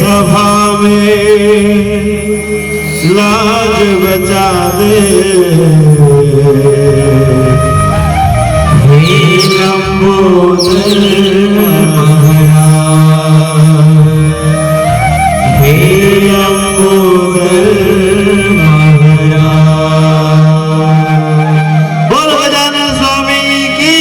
सभा में लाज बचा दे, हे लंबोदर महाराज, हे लंबोदर महाराज। बोलो गजानन स्वामी की।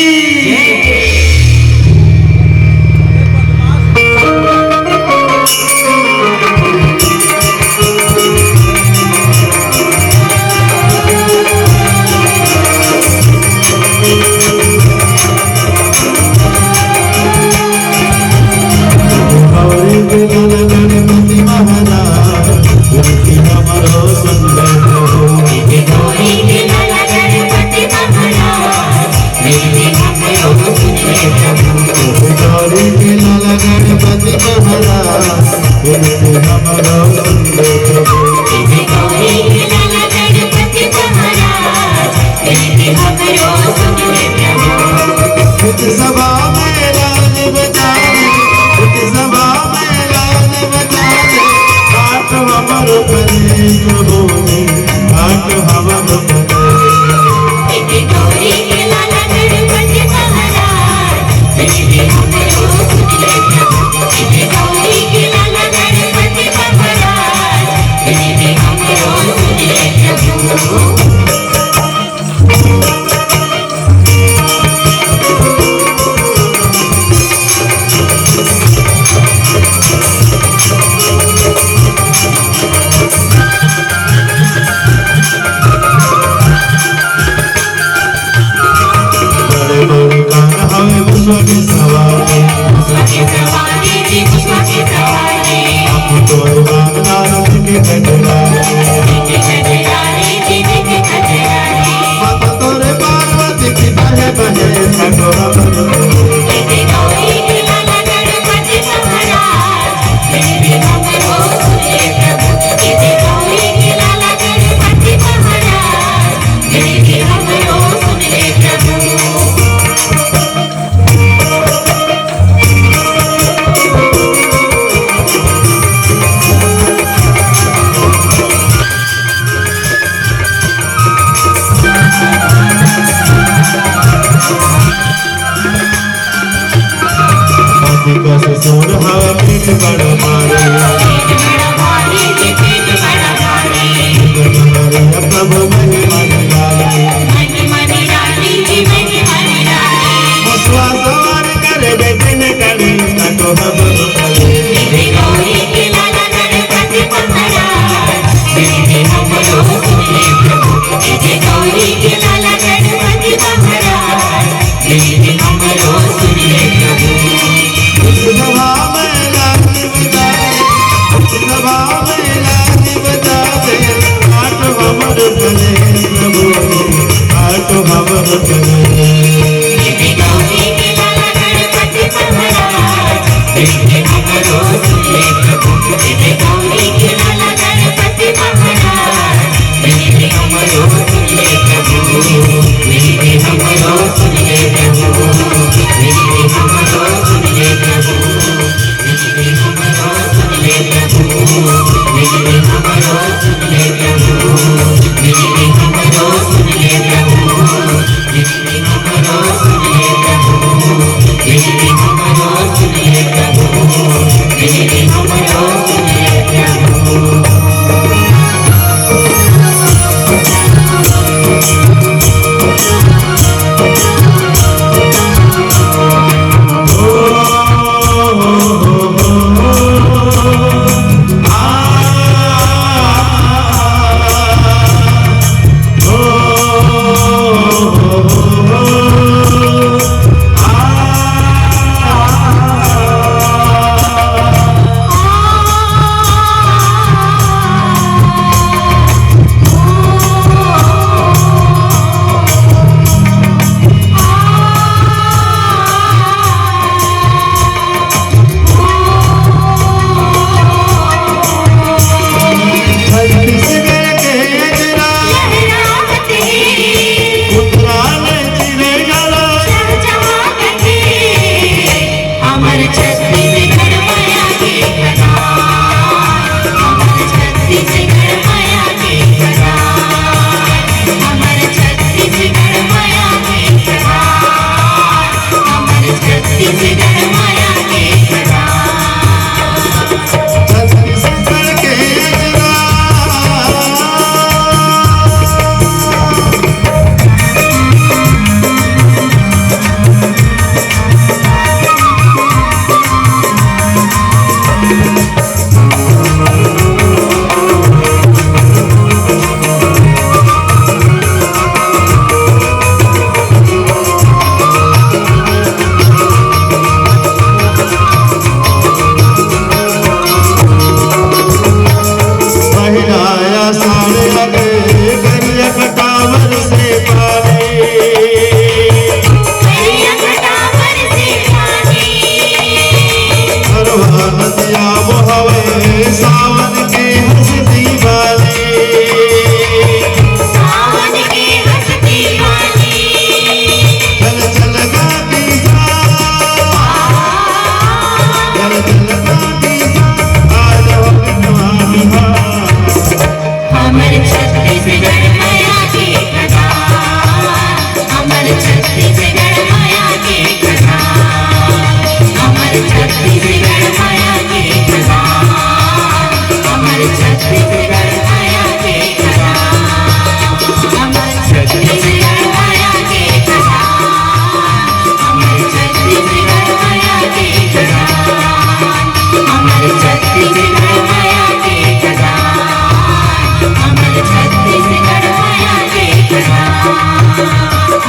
छत्तीसगढ़ माया के खजान, अमर छत्तीसगढ़ माया के खजान,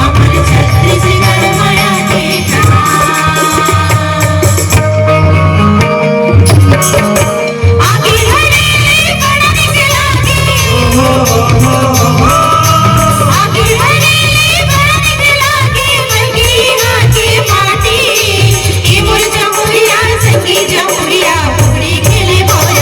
अमर छत्तीसगढ़ माया के आगे हरे बढ़न के लागे, आगे हरे बढ़न के लागे, मरगी नाचे माटी, ये मोर जमुरिया सखी जमुरिया, फुगड़ी खेले बोल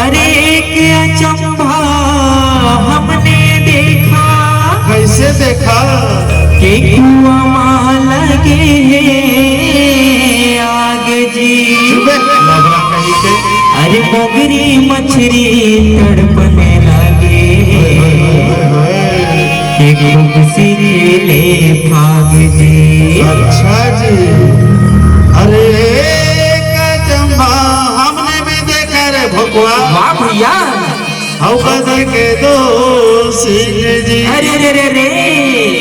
अरे एक अचंभा हमने देखा कैसे देखा कि कुआं लगे आगे जी। चुपे लग रहा कहीं के अरे मगरी मछली तड़पने लगे कि खूब सिरेले भाग जी। अच्छा जी। अरे कचम्बा हमने भी देखा रे भगवा वाह भैया। हौ बदल के दो सिंह जी अरे रे रे रे।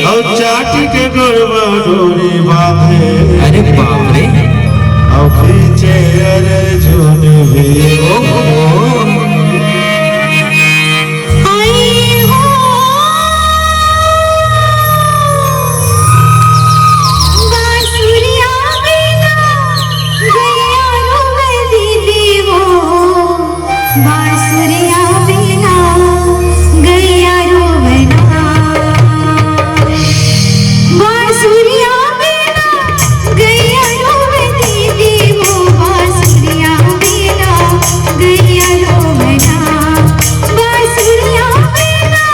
हौ चाटी के गोरवा डोरी बांधे अरे बाप रे। हौ पीछे अर्जुन भी आई हो बांसुरिया बिना गैया रोवे दीदी वो बांसुरिया बिना गैया रोवे ना बांसुरिया बिना गैया रोवे दीदी वो बांसुरिया बिना गैया रोवे ना बांसुरिया बिना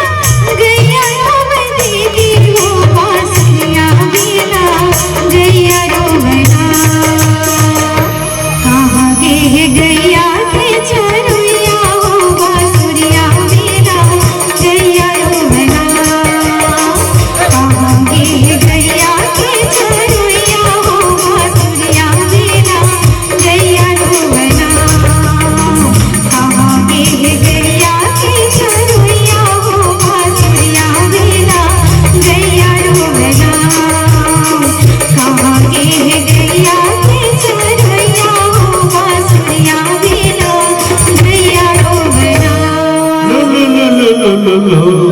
गैया रोवे दीदी वो बांसुरिया बिना गैया रोवे ना कहाँ गे गैया के चरुइया हो बांसुरिया बिना गैया रोवे ना कहाँ गे गैया के चरुइया हो बांसुरिया बिना गैया रोवे ना कहाँ गे गैया के चरुइया हो बांसुरिया बिना गैया रोवे ना कहाँ गे गैया के चरुइया हो बांसुरिया बिना गैया रोवे ना लो लो लो लो लो लो